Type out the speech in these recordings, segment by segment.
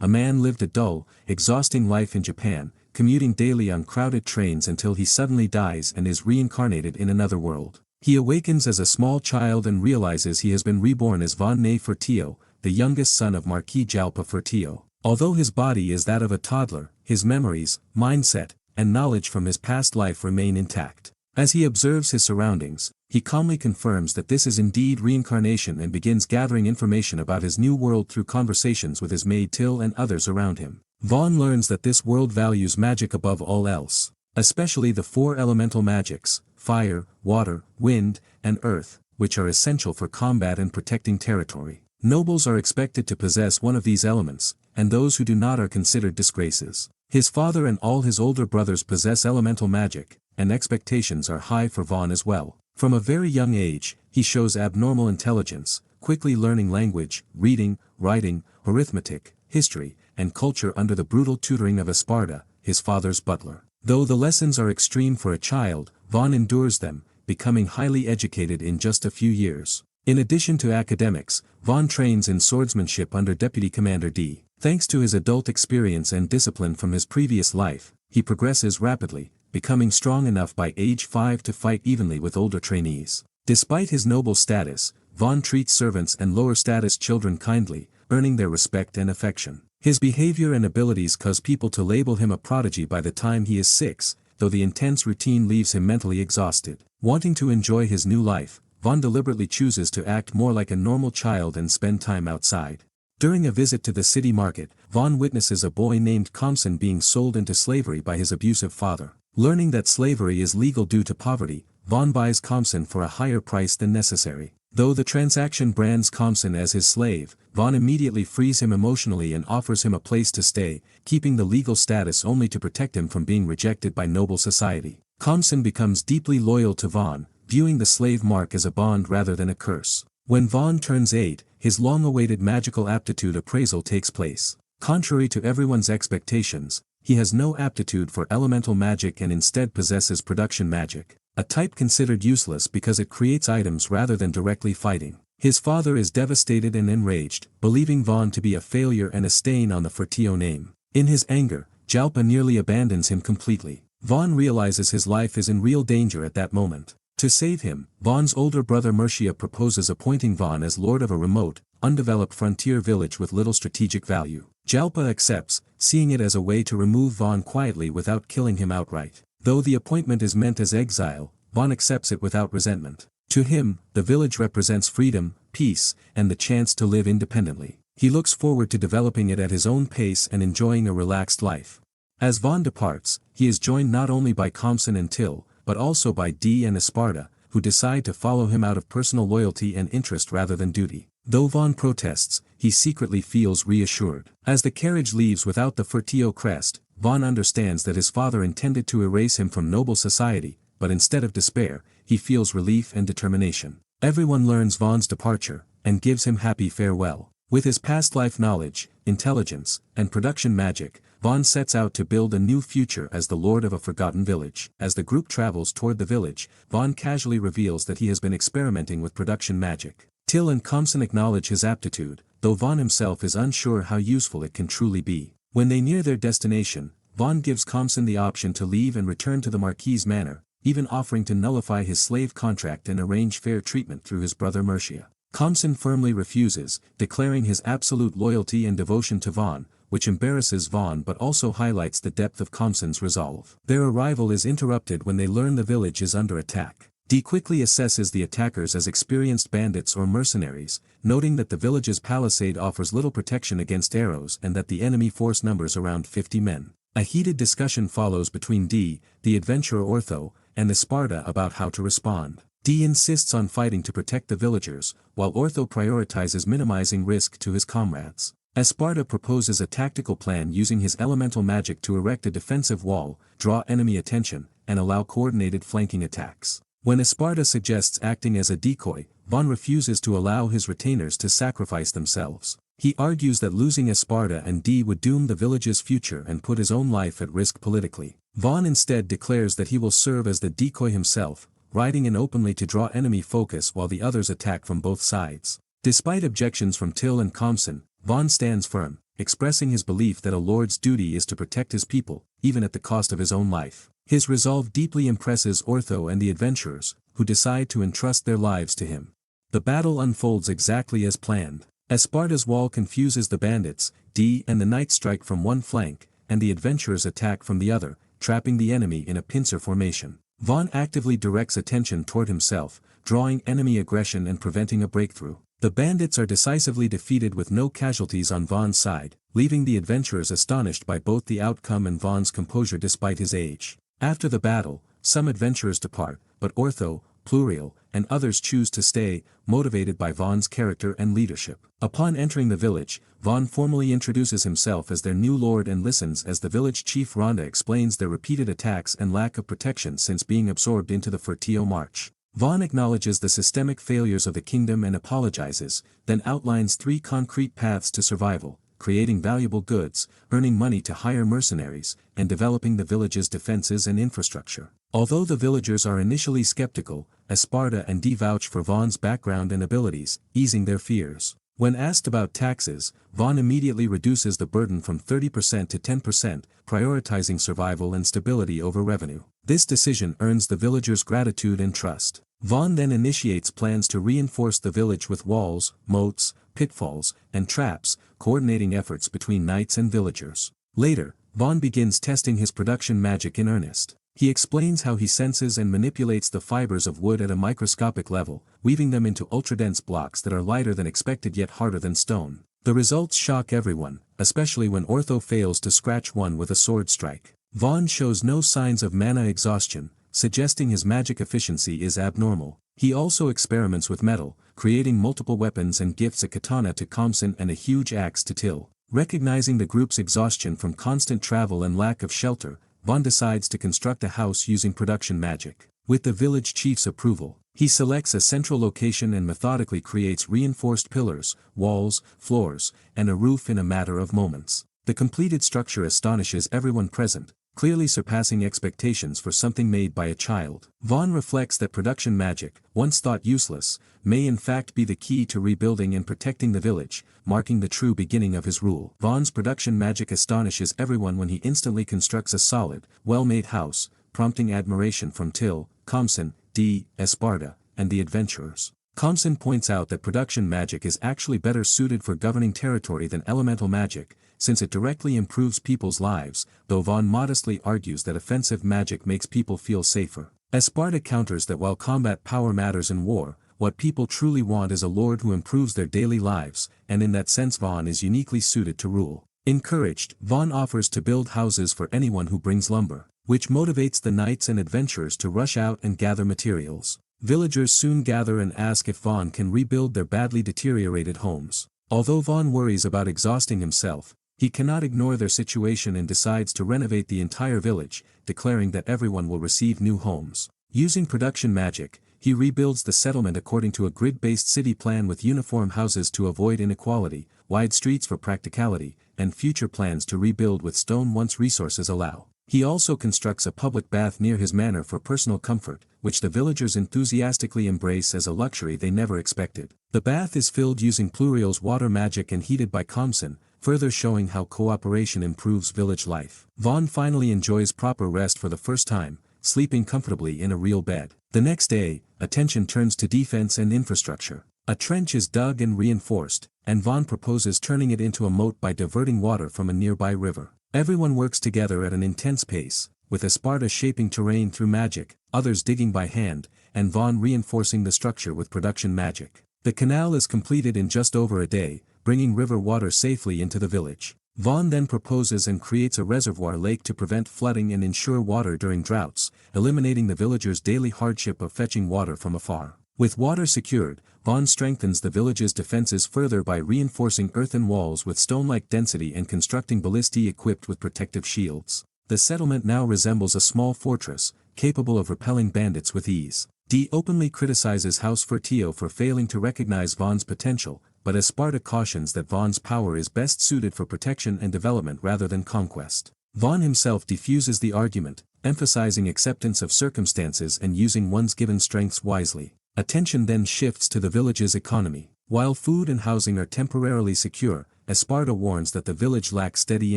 a man lived a dull, exhausting life in Japan, commuting daily on crowded trains until he suddenly dies and is reincarnated in another world. He awakens as a small child and realizes he has been reborn as Von Nefertito, the youngest son of Marquis Jalpa Fertio. Although his body is that of a toddler, his memories, mindset, and knowledge from his past life remain intact. As he observes his surroundings, he calmly confirms that this is indeed reincarnation and begins gathering information about his new world through conversations with his maid Till and others around him. Vaughn learns that this world values magic above all else, especially the four elemental magics, fire, water, wind, and earth, which are essential for combat and protecting territory. Nobles are expected to possess one of these elements, and those who do not are considered disgraces. His father and all his older brothers possess elemental magic, and expectations are high for Vaughn as well. From a very young age, he shows abnormal intelligence, quickly learning language, reading, writing, arithmetic, history, and culture under the brutal tutoring of Esparta, his father's butler. Though the lessons are extreme for a child, Vaughn endures them, becoming highly educated in just a few years. In addition to academics, Vaughn trains in swordsmanship under Deputy Commander D. Thanks to his adult experience and discipline from his previous life, he progresses rapidly, becoming strong enough by age 5 to fight evenly with older trainees. Despite his noble status, Vaughn treats servants and lower-status children kindly, earning their respect and affection. His behavior and abilities cause people to label him a prodigy by the time he is 6, though the intense routine leaves him mentally exhausted. Wanting to enjoy his new life, Vaughn deliberately chooses to act more like a normal child and spend time outside. During a visit to the city market, Vaughn witnesses a boy named Khamsin being sold into slavery by his abusive father. Learning that slavery is legal due to poverty, Vaughn buys Khamsin for a higher price than necessary. Though the transaction brands Khamsin as his slave, Vaughn immediately frees him emotionally and offers him a place to stay, keeping the legal status only to protect him from being rejected by noble society. Khamsin becomes deeply loyal to Vaughn, viewing the slave mark as a bond rather than a curse. When Vaughn turns 8, his long-awaited magical aptitude appraisal takes place. Contrary to everyone's expectations, he has no aptitude for elemental magic and instead possesses production magic, a type considered useless because it creates items rather than directly fighting. His father is devastated and enraged, believing Vaughn to be a failure and a stain on the Fertio name. In his anger, Jalpa nearly abandons him completely. Vaughn realizes his life is in real danger at that moment. To save him, Vaughn's older brother Mercia proposes appointing Vaughn as lord of a remote, undeveloped frontier village with little strategic value. Jalpa accepts, seeing it as a way to remove Vaughn quietly without killing him outright. Though the appointment is meant as exile, Vaughn accepts it without resentment. To him, the village represents freedom, peace, and the chance to live independently. He looks forward to developing it at his own pace and enjoying a relaxed life. As Vaughn departs, he is joined not only by Khamsin and Till, but also by Dee and Esparta, who decide to follow him out of personal loyalty and interest rather than duty. Though Vaughn protests, he secretly feels reassured. As the carriage leaves without the Fertio crest, Vaughn understands that his father intended to erase him from noble society, but instead of despair, he feels relief and determination. Everyone learns Vaughn's departure, and gives him happy farewell. With his past life knowledge, intelligence, and production magic, Vaughn sets out to build a new future as the lord of a forgotten village. As the group travels toward the village, Vaughn casually reveals that he has been experimenting with production magic. Till and Khamsin acknowledge his aptitude, though Vaughn himself is unsure how useful it can truly be. When they near their destination, Vaughn gives Khamsin the option to leave and return to the Marquis' manor, even offering to nullify his slave contract and arrange fair treatment through his brother Mercia. Khamsin firmly refuses, declaring his absolute loyalty and devotion to Vaughn, which embarrasses Vaughn but also highlights the depth of Khamsin's resolve. Their arrival is interrupted when they learn the village is under attack. Dee quickly assesses the attackers as experienced bandits or mercenaries, noting that the village's palisade offers little protection against arrows and that the enemy force numbers around 50 men. A heated discussion follows between Dee, the adventurer Ortho, and Esparta about how to respond. Dee insists on fighting to protect the villagers, while Ortho prioritizes minimizing risk to his comrades. Esparta proposes a tactical plan using his elemental magic to erect a defensive wall, draw enemy attention, and allow coordinated flanking attacks. When Esparta suggests acting as a decoy, Vaughn refuses to allow his retainers to sacrifice themselves. He argues that losing Esparta and Dee would doom the village's future and put his own life at risk politically. Vaughn instead declares that he will serve as the decoy himself, riding in openly to draw enemy focus while the others attack from both sides. Despite objections from Till and Khamsin, Vaughn stands firm, expressing his belief that a lord's duty is to protect his people, even at the cost of his own life. His resolve deeply impresses Ortho and the adventurers, who decide to entrust their lives to him. The battle unfolds exactly as planned. Esparta's wall confuses the bandits, and the knights strike from one flank, and the adventurers attack from the other, trapping the enemy in a pincer formation. Vaughn actively directs attention toward himself, drawing enemy aggression and preventing a breakthrough. The bandits are decisively defeated with no casualties on Vaughn's side, leaving the adventurers astonished by both the outcome and Vaughn's composure despite his age. After the battle, some adventurers depart, but Ortho, Pluriel, and others choose to stay, motivated by Vaughn's character and leadership. Upon entering the village, Vaughn formally introduces himself as their new lord and listens as the village chief Rhonda explains their repeated attacks and lack of protection since being absorbed into the Furtio March. Vaughn acknowledges the systemic failures of the kingdom and apologizes, then outlines 3 concrete paths to survival: creating valuable goods, earning money to hire mercenaries, and developing the village's defenses and infrastructure. Although the villagers are initially skeptical, Esparta and Dee vouch for Vaughn's background and abilities, easing their fears. When asked about taxes, Vaughn immediately reduces the burden from 30% to 10%, prioritizing survival and stability over revenue. This decision earns the villagers' gratitude and trust. Vaughn then initiates plans to reinforce the village with walls, moats, pitfalls, and traps, coordinating efforts between knights and villagers. Later, Vaughn begins testing his production magic in earnest. He explains how he senses and manipulates the fibers of wood at a microscopic level, weaving them into ultradense blocks that are lighter than expected yet harder than stone. The results shock everyone, especially when Ortho fails to scratch one with a sword strike. Vaughn shows no signs of mana exhaustion, suggesting his magic efficiency is abnormal. He also experiments with metal, creating multiple weapons and gifts a katana to Khamsin and a huge axe to Till. Recognizing the group's exhaustion from constant travel and lack of shelter, Vaughn decides to construct a house using production magic. With the village chief's approval, he selects a central location and methodically creates reinforced pillars, walls, floors, and a roof in a matter of moments. The completed structure astonishes everyone present, clearly surpassing expectations for something made by a child. Vaughn reflects that production magic, once thought useless, may in fact be the key to rebuilding and protecting the village, marking the true beginning of his rule. Vaughn's production magic astonishes everyone when he instantly constructs a solid, well-made house, prompting admiration from Till, Khamsin, Dee, Esparta, and the adventurers. Khamsin points out that production magic is actually better suited for governing territory than elemental magic, since it directly improves people's lives, though Vaughn modestly argues that offensive magic makes people feel safer. Esparta counters that while combat power matters in war, what people truly want is a lord who improves their daily lives, and in that sense Vaughn is uniquely suited to rule. Encouraged, Vaughn offers to build houses for anyone who brings lumber, which motivates the knights and adventurers to rush out and gather materials. Villagers soon gather and ask if Vaughn can rebuild their badly deteriorated homes. Although Vaughn worries about exhausting himself, he cannot ignore their situation and decides to renovate the entire village, declaring that everyone will receive new homes. Using production magic, he rebuilds the settlement according to a grid-based city plan with uniform houses to avoid inequality, wide streets for practicality, and future plans to rebuild with stone once resources allow. He also constructs a public bath near his manor for personal comfort, which the villagers enthusiastically embrace as a luxury they never expected. The bath is filled using Pluriel's water magic and heated by Khamsin, further showing how cooperation improves village life. Vaughn finally enjoys proper rest for the first time, sleeping comfortably in a real bed. The next day, attention turns to defense and infrastructure. A trench is dug and reinforced, and Vaughn proposes turning it into a moat by diverting water from a nearby river. Everyone works together at an intense pace, with Esparta shaping terrain through magic, others digging by hand, and Vaughn reinforcing the structure with production magic. The canal is completed in just over a day, bringing river water safely into the village. Vaughn then proposes and creates a reservoir lake to prevent flooding and ensure water during droughts, eliminating the villagers' daily hardship of fetching water from afar. With water secured, Vaughn strengthens the village's defenses further by reinforcing earthen walls with stone-like density and constructing ballistae equipped with protective shields. The settlement now resembles a small fortress, capable of repelling bandits with ease. Dee openly criticizes House Furtio for failing to recognize Vaughn's potential, but Esparta cautions that Vaughn's power is best suited for protection and development rather than conquest. Vaughn himself diffuses the argument, emphasizing acceptance of circumstances and using one's given strengths wisely. Attention then shifts to the village's economy. While food and housing are temporarily secure, Esparta warns that the village lacks steady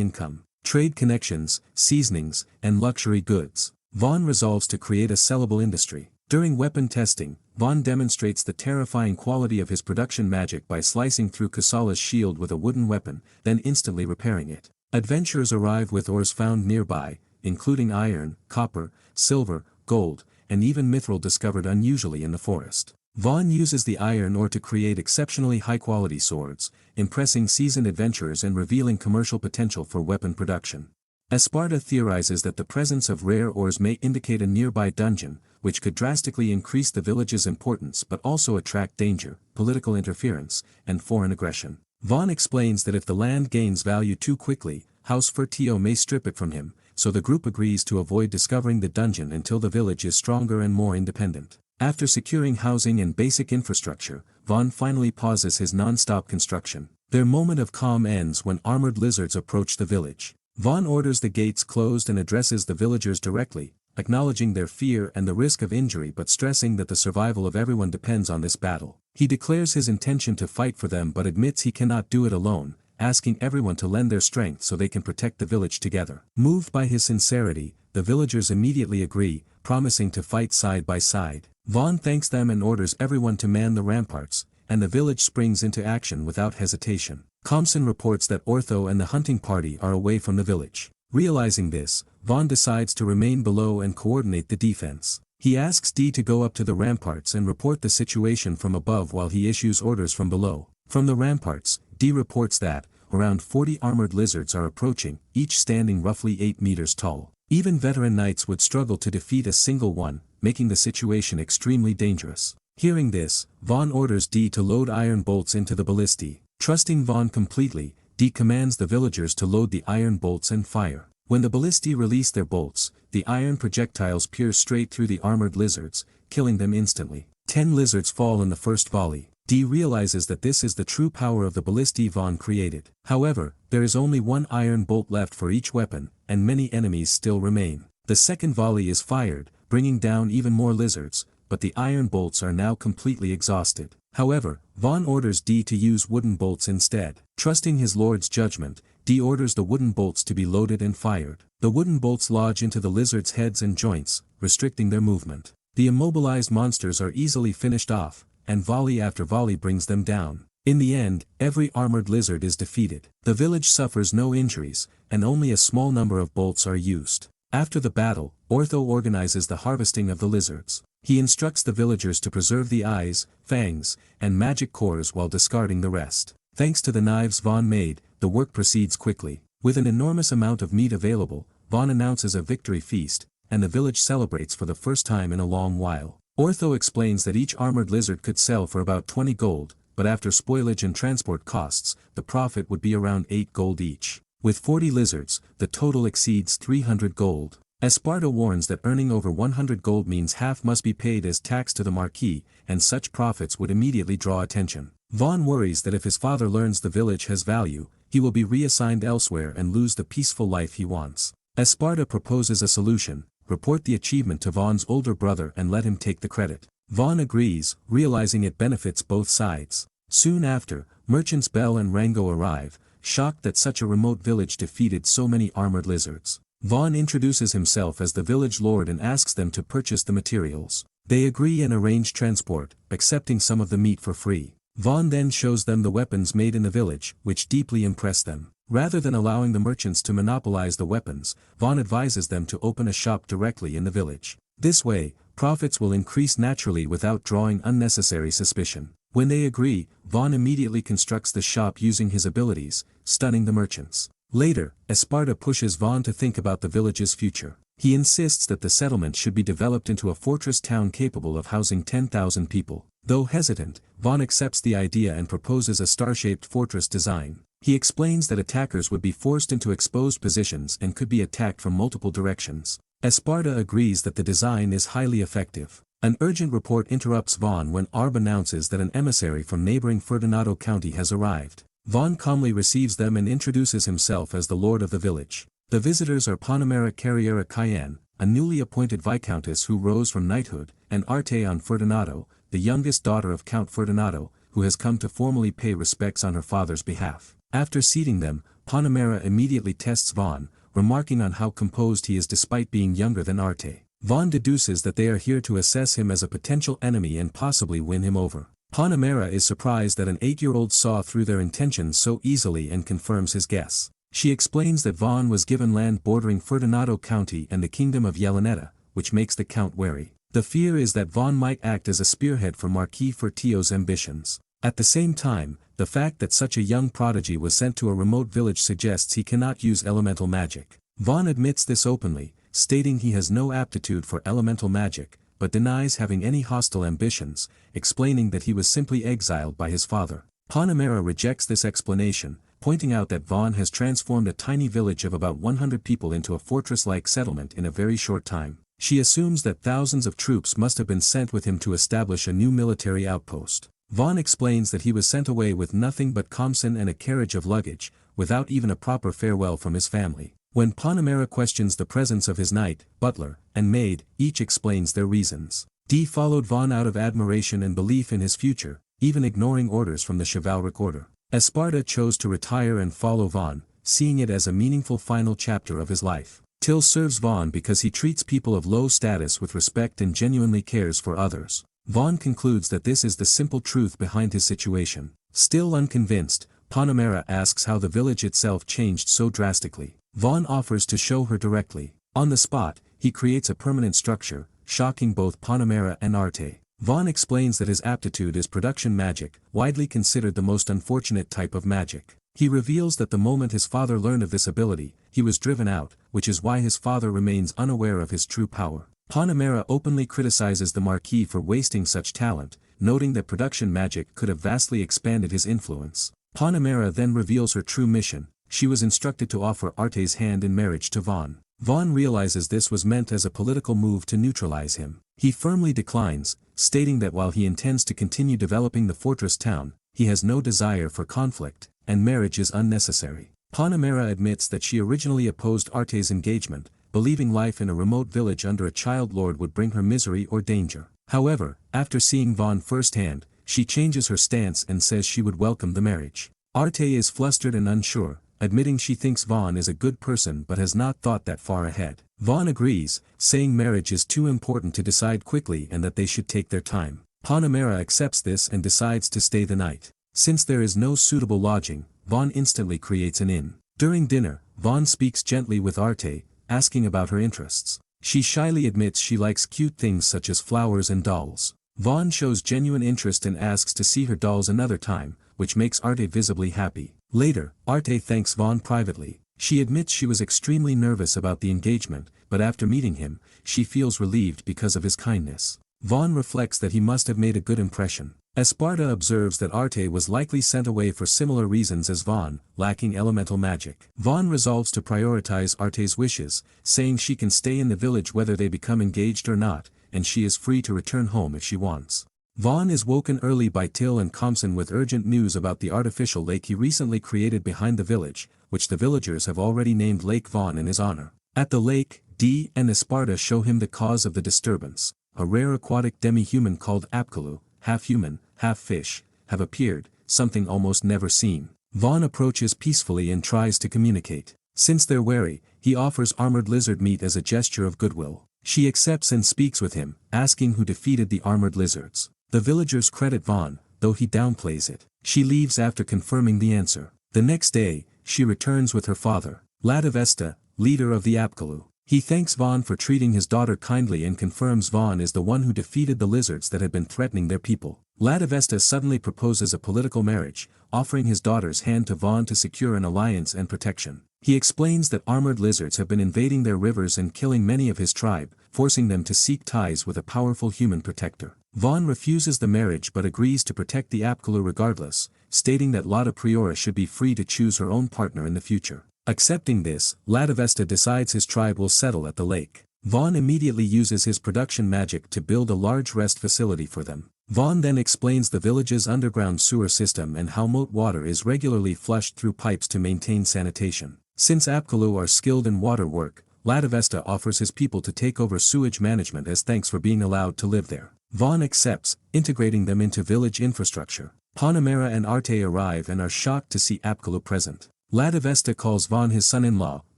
income, trade connections, seasonings, and luxury goods. Vaughn resolves to create a sellable industry. During weapon testing, Vaughn demonstrates the terrifying quality of his production magic by slicing through Kusala's shield with a wooden weapon, then instantly repairing it. Adventurers arrive with ores found nearby, including iron, copper, silver, gold, and even mithril discovered unusually in the forest. Vaughn uses the iron ore to create exceptionally high-quality swords, impressing seasoned adventurers and revealing commercial potential for weapon production. Esparta theorizes that the presence of rare ores may indicate a nearby dungeon, which could drastically increase the village's importance but also attract danger, political interference, and foreign aggression. Vaughn explains that if the land gains value too quickly, House Fertio may strip it from him, so the group agrees to avoid discovering the dungeon until the village is stronger and more independent. After securing housing and basic infrastructure, Vaughn finally pauses his non-stop construction. Their moment of calm ends when armored lizards approach the village. Vaughn orders the gates closed and addresses the villagers directly, acknowledging their fear and the risk of injury but stressing that the survival of everyone depends on this battle. He declares his intention to fight for them but admits he cannot do it alone, asking everyone to lend their strength so they can protect the village together. Moved by his sincerity, the villagers immediately agree, promising to fight side by side. Vaughn thanks them and orders everyone to man the ramparts, and the village springs into action without hesitation. Compson reports that Ortho and the hunting party are away from the village. Realizing this, Vaughn decides to remain below and coordinate the defense. He asks Dee to go up to the ramparts and report the situation from above while he issues orders from below. From the ramparts, Dee reports that, around 40 armored lizards are approaching, each standing roughly 8 meters tall. Even veteran knights would struggle to defeat a single one, making the situation extremely dangerous. Hearing this, Vaughn orders Dee to load iron bolts into the ballistae. Trusting Vaughn completely, Dee commands the villagers to load the iron bolts and fire. When the ballistae release their bolts, the iron projectiles pierce straight through the armored lizards, killing them instantly. 10 lizards fall in the first volley. Dee realizes that this is the true power of the ballistae Vaughn created. However, there is only one iron bolt left for each weapon, and many enemies still remain. The second volley is fired, bringing down even more lizards, but the iron bolts are now completely exhausted. However, Vaughn orders Dee to use wooden bolts instead. Trusting his lord's judgment, Dee orders the wooden bolts to be loaded and fired. The wooden bolts lodge into the lizards' heads and joints, restricting their movement. The immobilized monsters are easily finished off, and volley after volley brings them down. In the end, every armored lizard is defeated. The village suffers no injuries, and only a small number of bolts are used. After the battle, Ortho organizes the harvesting of the lizards. He instructs the villagers to preserve the eyes, fangs, and magic cores while discarding the rest. Thanks to the knives Vaughn made, the work proceeds quickly. With an enormous amount of meat available, Vaughn announces a victory feast, and the village celebrates for the first time in a long while. Ortho explains that each armored lizard could sell for about 20 gold, but after spoilage and transport costs, the profit would be around 8 gold each. With 40 lizards, the total exceeds 300 gold. Esparta warns that earning over 100 gold means half must be paid as tax to the marquis, and such profits would immediately draw attention. Vaughn worries that if his father learns the village has value, he will be reassigned elsewhere and lose the peaceful life he wants. Esparta proposes a solution: report the achievement to Vaughn's older brother and let him take the credit. Vaughn agrees, realizing it benefits both sides. Soon after, merchants Bell and Rango arrive, shocked that such a remote village defeated so many armored lizards. Vaughn introduces himself as the village lord and asks them to purchase the materials. They agree and arrange transport, accepting some of the meat for free. Vaughn then shows them the weapons made in the village, which deeply impress them. Rather than allowing the merchants to monopolize the weapons, Vaughn advises them to open a shop directly in the village. This way, profits will increase naturally without drawing unnecessary suspicion. When they agree, Vaughn immediately constructs the shop using his abilities, stunning the merchants. Later, Esparta pushes Vaughn to think about the village's future. He insists that the settlement should be developed into a fortress town capable of housing 10,000 people. Though hesitant, Vaughn accepts the idea and proposes a star-shaped fortress design. He explains that attackers would be forced into exposed positions and could be attacked from multiple directions. Esparta agrees that the design is highly effective. An urgent report interrupts Vaughn when Arb announces that an emissary from neighboring Fortunato County has arrived. Vaughn calmly receives them and introduces himself as the lord of the village. The visitors are Panamera Carriera Cayenne, a newly appointed viscountess who rose from knighthood, and Arteon Fortunato, the youngest daughter of Count Fortunato, who has come to formally pay respects on her father's behalf. After seating them, Panamera immediately tests Vaughn, remarking on how composed he is despite being younger than Arte. Vaughn deduces that they are here to assess him as a potential enemy and possibly win him over. Panamera is surprised that an 8-year-old saw through their intentions so easily and confirms his guess. She explains that Vaughn was given land bordering Fortunato County and the kingdom of Yeleneta, which makes the Count wary. The fear is that Vaughn might act as a spearhead for Marquis Fortio's ambitions. At the same time, the fact that such a young prodigy was sent to a remote village suggests he cannot use elemental magic. Vaughn admits this openly, stating he has no aptitude for elemental magic, but denies having any hostile ambitions, explaining that he was simply exiled by his father. Panamera rejects this explanation, pointing out that Vaughn has transformed a tiny village of about 100 people into a fortress-like settlement in a very short time. She assumes that thousands of troops must have been sent with him to establish a new military outpost. Vaughn explains that he was sent away with nothing but Khamsin and a carriage of luggage, without even a proper farewell from his family. When Panamera questions the presence of his knight, butler, and maid, each explains their reasons. D followed Vaughn out of admiration and belief in his future, even ignoring orders from the chivalric order. Esparta chose to retire and follow Vaughn, seeing it as a meaningful final chapter of his life. Till serves Vaughn because he treats people of low status with respect and genuinely cares for others. Vaughn concludes that this is the simple truth behind his situation. Still unconvinced, Panamera asks how the village itself changed so drastically. Vaughn offers to show her directly. On the spot, he creates a permanent structure, shocking both Panamera and Arte. Vaughn explains that his aptitude is production magic, widely considered the most unfortunate type of magic. He reveals that the moment his father learned of this ability, he was driven out, which is why his father remains unaware of his true power. Panamera openly criticizes the Marquis for wasting such talent, noting that production magic could have vastly expanded his influence. Panamera then reveals her true mission. She was instructed to offer Arte's hand in marriage to Vaughn. Vaughn realizes this was meant as a political move to neutralize him. He firmly declines, stating that while he intends to continue developing the fortress town, he has no desire for conflict, and marriage is unnecessary. Panamera admits that she originally opposed Arte's engagement, believing life in a remote village under a child lord would bring her misery or danger. However, after seeing Vaughn firsthand, she changes her stance and says she would welcome the marriage. Arte is flustered and unsure, admitting she thinks Vaughn is a good person but has not thought that far ahead. Vaughn agrees, saying marriage is too important to decide quickly and that they should take their time. Panamera accepts this and decides to stay the night. Since there is no suitable lodging, Vaughn instantly creates an inn. During dinner, Vaughn speaks gently with Arte, asking about her interests. She shyly admits she likes cute things such as flowers and dolls. Vaughn shows genuine interest and asks to see her dolls another time, which makes Arte visibly happy. Later, Arte thanks Vaughn privately. She admits she was extremely nervous about the engagement, but after meeting him, she feels relieved because of his kindness. Vaughn reflects that he must have made a good impression. Esparta observes that Arte was likely sent away for similar reasons as Vaughn, lacking elemental magic. Vaughn resolves to prioritize Arte's wishes, saying she can stay in the village whether they become engaged or not, and she is free to return home if she wants. Vaughn is woken early by Till and Khamsin with urgent news about the artificial lake he recently created behind the village, which the villagers have already named Lake Vaughn in his honor. At the lake, Dee and Esparta show him the cause of the disturbance. A rare aquatic demi-human called Apkallu, half human, half fish, have appeared, something almost never seen. Vaughn approaches peacefully and tries to communicate. Since they're wary, he offers armored lizard meat as a gesture of goodwill. She accepts and speaks with him, asking who defeated the armored lizards. The villagers credit Vaughn, though he downplays it. She leaves after confirming the answer. The next day, she returns with her father, Ladavesta, leader of the Apkallu. He thanks Vaughn for treating his daughter kindly and confirms Vaughn is the one who defeated the lizards that had been threatening their people. Ladavesta suddenly proposes a political marriage, offering his daughter's hand to Vaughn to secure an alliance and protection. He explains that armored lizards have been invading their rivers and killing many of his tribe, forcing them to seek ties with a powerful human protector. Vaughn refuses the marriage but agrees to protect the Apkallu regardless, stating that Lada Priora should be free to choose her own partner in the future. Accepting this, Ladavesta decides his tribe will settle at the lake. Vaughn immediately uses his production magic to build a large rest facility for them. Vaughn then explains the village's underground sewer system and how moat water is regularly flushed through pipes to maintain sanitation. Since Apkallu are skilled in water work, Ladavesta offers his people to take over sewage management as thanks for being allowed to live there. Vaughn accepts, integrating them into village infrastructure. Panamera and Arte arrive and are shocked to see Apkallu present. Lada Vesta calls Vaughn his son-in-law,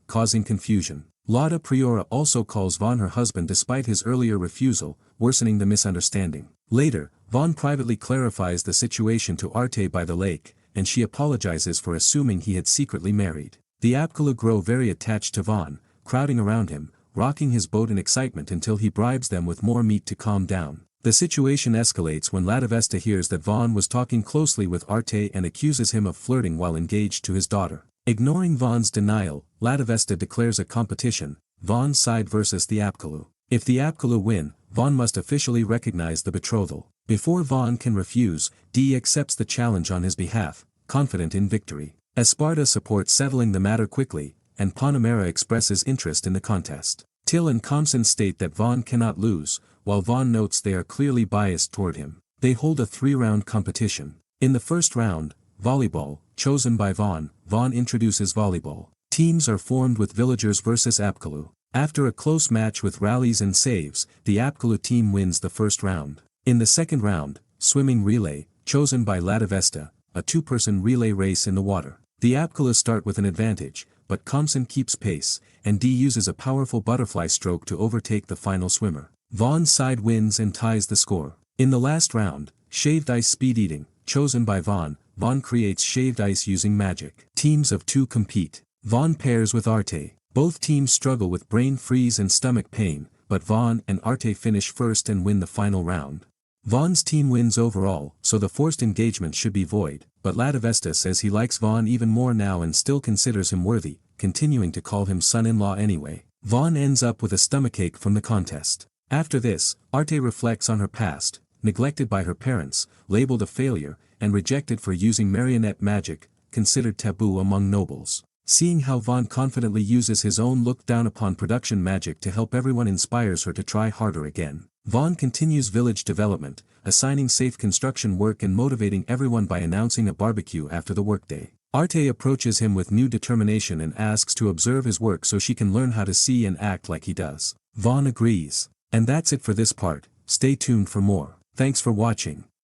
causing confusion. Lada Priora also calls Vaughn her husband despite his earlier refusal, worsening the misunderstanding. Later, Vaughn privately clarifies the situation to Arte by the lake, and she apologizes for assuming he had secretly married. The Apkallu grow very attached to Vaughn, crowding around him, rocking his boat in excitement until he bribes them with more meat to calm down. The situation escalates when Lada Vesta hears that Vaughn was talking closely with Arte and accuses him of flirting while engaged to his daughter. Ignoring Vaughn's denial, Lada Vesta declares a competition, Vaughn's side versus the Apkallu. If the Apkallu win, Vaughn must officially recognize the betrothal. Before Vaughn can refuse, Dee accepts the challenge on his behalf, confident in victory. Esparta supports settling the matter quickly, and Panamera expresses interest in the contest. Till and Khamsin state that Vaughn cannot lose, while Vaughn notes they are clearly biased toward him. They hold a 3-round competition. In the first round, volleyball, chosen by Vaughn, Vaughn introduces volleyball. Teams are formed with villagers versus Apkallu. After a close match with rallies and saves, the Apkallu team wins the first round. In the second round, swimming relay, chosen by Lada Vesta, a 2-person relay race in the water. The Apkallu start with an advantage, but Khamsin keeps pace, and Dee uses a powerful butterfly stroke to overtake the final swimmer. Vaughn's side wins and ties the score. In the last round, shaved ice speed eating, chosen by Vaughn, Vaughn creates shaved ice using magic. Teams of 2 compete. Vaughn pairs with Arte. Both teams struggle with brain freeze and stomach pain, but Vaughn and Arte finish first and win the final round. Vaughn's team wins overall, so the forced engagement should be void, but Lada Vesta says he likes Vaughn even more now and still considers him worthy, continuing to call him son-in-law anyway. Vaughn ends up with a stomachache from the contest. After this, Arte reflects on her past, neglected by her parents, labeled a failure, and rejected for using marionette magic, considered taboo among nobles. Seeing how Vaughn confidently uses his own looked-down-upon production magic to help everyone inspires her to try harder again. Vaughn continues village development, assigning safe construction work and motivating everyone by announcing a barbecue after the workday. Arte approaches him with new determination and asks to observe his work so she can learn how to see and act like he does. Vaughn agrees. And that's it for this part, stay tuned for more. Thanks for watching.